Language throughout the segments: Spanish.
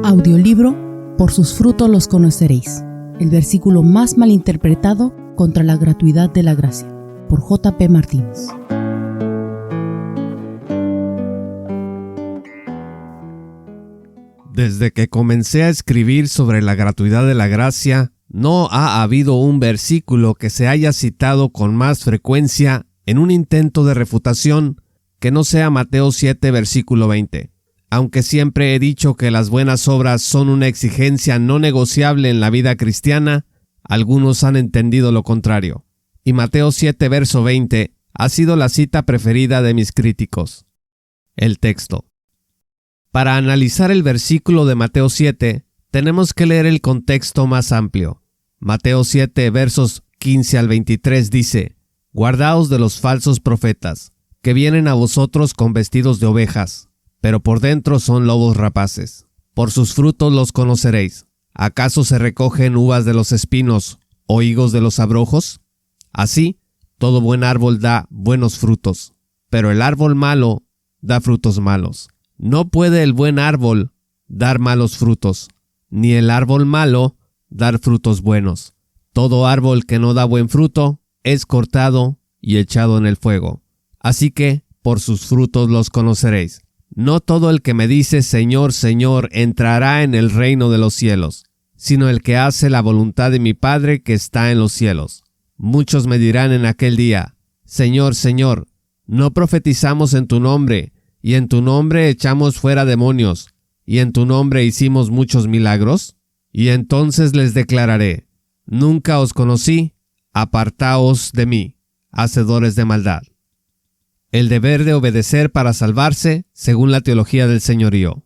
Audiolibro Por sus frutos los conoceréis. El versículo más malinterpretado contra la gratuidad de la gracia, por J.P. Martínez. Desde que comencé a escribir sobre la gratuidad de la gracia, no ha habido un versículo que se haya citado con más frecuencia en un intento de refutación que no sea Mateo 7, versículo 20. Aunque siempre he dicho que las buenas obras son una exigencia no negociable en la vida cristiana, algunos han entendido lo contrario. Y Mateo 7, verso 20 ha sido la cita preferida de mis críticos. El texto. Para analizar el versículo de Mateo 7, tenemos que leer el contexto más amplio. Mateo 7, versos 15 al 23 dice: Guardaos de los falsos profetas, que vienen a vosotros con vestidos de ovejas, pero por dentro son lobos rapaces. Por sus frutos los conoceréis. ¿Acaso se recogen uvas de los espinos o higos de los abrojos? Así, todo buen árbol da buenos frutos, pero el árbol malo da frutos malos. No puede el buen árbol dar malos frutos, ni el árbol malo dar frutos buenos. Todo árbol que no da buen fruto es cortado y echado en el fuego. Así que, por sus frutos los conoceréis. No todo el que me dice Señor, Señor, entrará en el reino de los cielos, sino el que hace la voluntad de mi Padre que está en los cielos. Muchos me dirán en aquel día: Señor, Señor, ¿no profetizamos en tu nombre, y en tu nombre echamos fuera demonios, y en tu nombre hicimos muchos milagros? Y entonces les declararé: Nunca os conocí, apartaos de mí, hacedores de maldad. El deber de obedecer para salvarse, según la teología del señorío.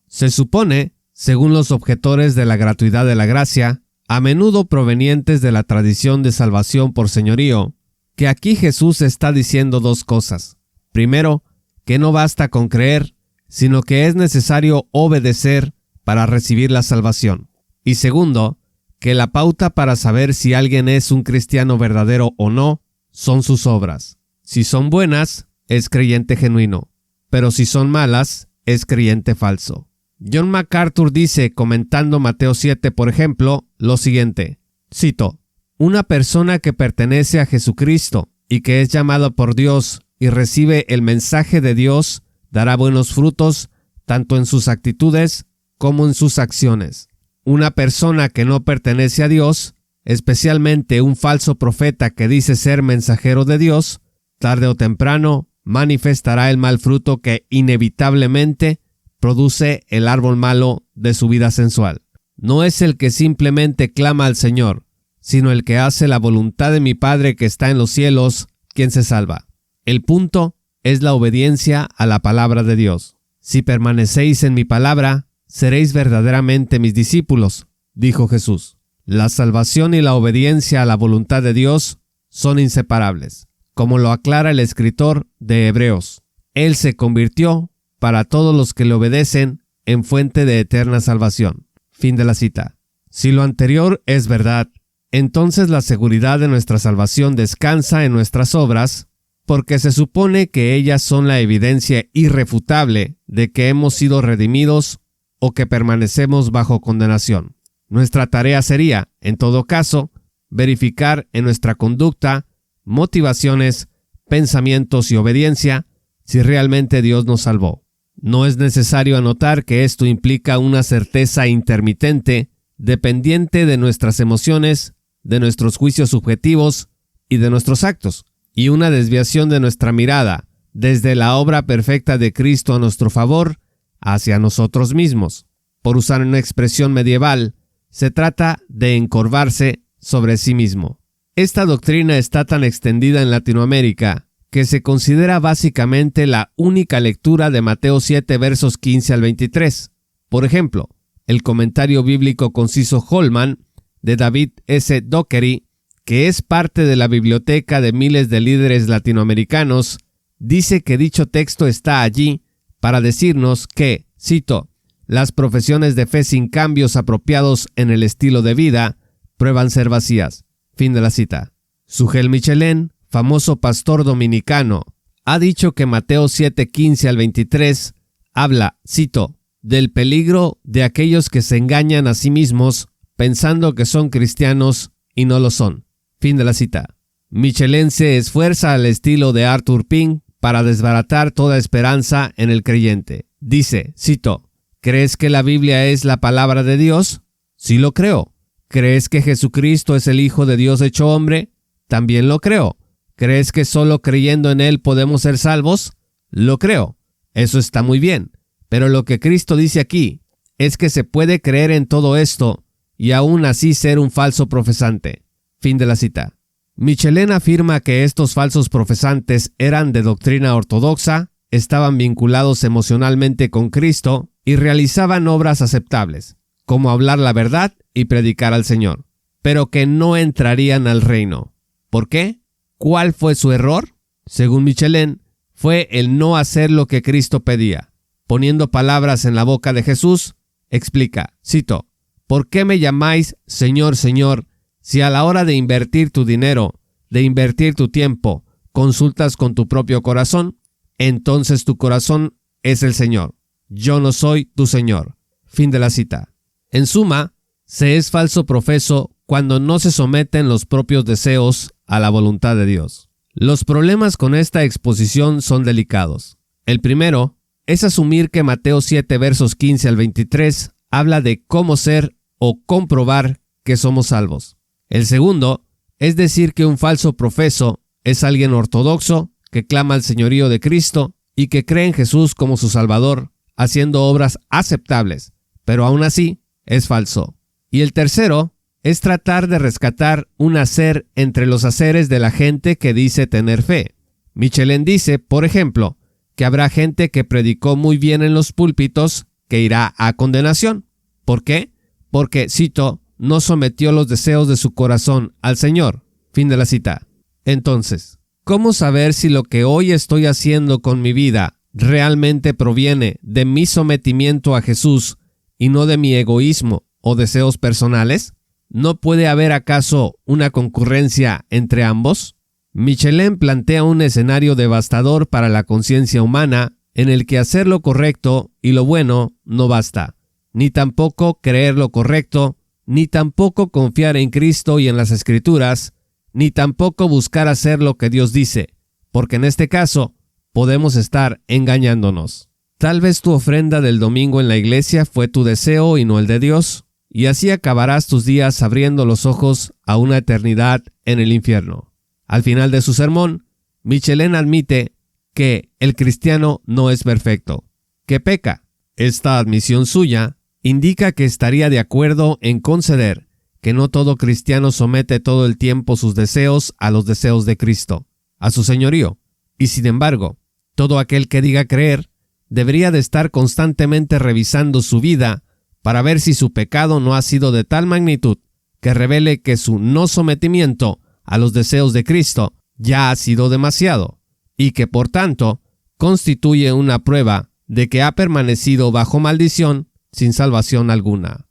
Se supone, según los objetores de la gratuidad de la gracia, a menudo provenientes de la tradición de salvación por señorío, que aquí Jesús está diciendo dos cosas. Primero, que no basta con creer, sino que es necesario obedecer para recibir la salvación. Y segundo, que la pauta para saber si alguien es un cristiano verdadero o no son sus obras. Si son buenas, es creyente genuino, pero si son malas, es creyente falso. John MacArthur dice, comentando Mateo 7, por ejemplo, lo siguiente, cito: Una persona que pertenece a Jesucristo y que es llamada por Dios y recibe el mensaje de Dios, dará buenos frutos tanto en sus actitudes como en sus acciones. Una persona que no pertenece a Dios, especialmente un falso profeta que dice ser mensajero de Dios, tarde o temprano manifestará el mal fruto que inevitablemente produce el árbol malo de su vida sensual. No es el que simplemente clama al Señor, sino el que hace la voluntad de mi Padre que está en los cielos, quien se salva. El punto es la obediencia a la palabra de Dios. Si permanecéis en mi palabra, seréis verdaderamente mis discípulos, dijo Jesús. La salvación y la obediencia a la voluntad de Dios son inseparables, como lo aclara el escritor de Hebreos. Él se convirtió, para todos los que le obedecen, en fuente de eterna salvación. Fin de la cita. Si lo anterior es verdad, entonces la seguridad de nuestra salvación descansa en nuestras obras, porque se supone que ellas son la evidencia irrefutable de que hemos sido redimidos o que permanecemos bajo condenación. Nuestra tarea sería, en todo caso, verificar en nuestra conducta, motivaciones, pensamientos y obediencia si realmente Dios nos salvó. No es necesario anotar que esto implica una certeza intermitente, dependiente de nuestras emociones, de nuestros juicios subjetivos y de nuestros actos, y una desviación de nuestra mirada desde la obra perfecta de Cristo a nuestro favor hacia nosotros mismos. Por usar una expresión medieval, se trata de encorvarse sobre sí mismo. Esta doctrina está tan extendida en Latinoamérica que se considera básicamente la única lectura de Mateo 7, versos 15 al 23. Por ejemplo, el comentario bíblico conciso Holman de David S. Dockery, que es parte de la biblioteca de miles de líderes latinoamericanos, dice que dicho texto está allí para decirnos que, cito, las profesiones de fe sin cambios apropiados en el estilo de vida prueban ser vacías. Fin de la cita. Sugel Michelén, famoso pastor dominicano, ha dicho que Mateo 7, 15 al 23 habla, cito, del peligro de aquellos que se engañan a sí mismos pensando que son cristianos y no lo son. Fin de la cita. Michelén se esfuerza al estilo de Arthur Pink para desbaratar toda esperanza en el creyente. Dice, cito, ¿crees que la Biblia es la palabra de Dios? Sí lo creo. ¿Crees que Jesucristo es el Hijo de Dios hecho hombre? También lo creo. ¿Crees que solo creyendo en Él podemos ser salvos? Lo creo. Eso está muy bien. Pero lo que Cristo dice aquí es que se puede creer en todo esto y aún así ser un falso profesante. Fin de la cita. Michelén afirma que estos falsos profesantes eran de doctrina ortodoxa, estaban vinculados emocionalmente con Cristo y realizaban obras aceptables, como hablar la verdad y predicar al Señor, pero que no entrarían al reino. ¿Por qué? ¿Cuál fue su error? Según Michelén, fue el no hacer lo que Cristo pedía. Poniendo palabras en la boca de Jesús, explica, cito, ¿por qué me llamáis Señor, Señor, si a la hora de invertir tu dinero, de invertir tu tiempo, consultas con tu propio corazón? Entonces tu corazón es el Señor. Yo no soy tu Señor. Fin de la cita. En suma, se es falso profeso cuando no se someten los propios deseos a la voluntad de Dios. Los problemas con esta exposición son delicados. El primero es asumir que Mateo 7 versos 15 al 23 habla de cómo ser o comprobar que somos salvos. El segundo es decir que un falso profeso es alguien ortodoxo que clama al señorío de Cristo y que cree en Jesús como su Salvador, haciendo obras aceptables, pero aún así es falso. Y el tercero es tratar de rescatar un hacer entre los haceres de la gente que dice tener fe. Michelén dice, por ejemplo, que habrá gente que predicó muy bien en los púlpitos que irá a condenación. ¿Por qué? Porque, cito, no sometió los deseos de su corazón al Señor. Fin de la cita. Entonces, ¿cómo saber si lo que hoy estoy haciendo con mi vida realmente proviene de mi sometimiento a Jesús y no de mi egoísmo o deseos personales? ¿No puede haber acaso una concurrencia entre ambos? Michelén plantea un escenario devastador para la conciencia humana en el que hacer lo correcto y lo bueno no basta, ni tampoco creer lo correcto, ni tampoco confiar en Cristo y en las Escrituras, ni tampoco buscar hacer lo que Dios dice, porque en este caso podemos estar engañándonos. Tal vez tu ofrenda del domingo en la iglesia fue tu deseo y no el de Dios, y así acabarás tus días abriendo los ojos a una eternidad en el infierno. Al final de su sermón, Michelén admite que el cristiano no es perfecto, que peca. Esta admisión suya indica que estaría de acuerdo en conceder que no todo cristiano somete todo el tiempo sus deseos a los deseos de Cristo, a su señorío, y sin embargo, todo aquel que diga creer debería de estar constantemente revisando su vida para ver si su pecado no ha sido de tal magnitud que revele que su no sometimiento a los deseos de Cristo ya ha sido demasiado, y que por tanto constituye una prueba de que ha permanecido bajo maldición sin salvación alguna.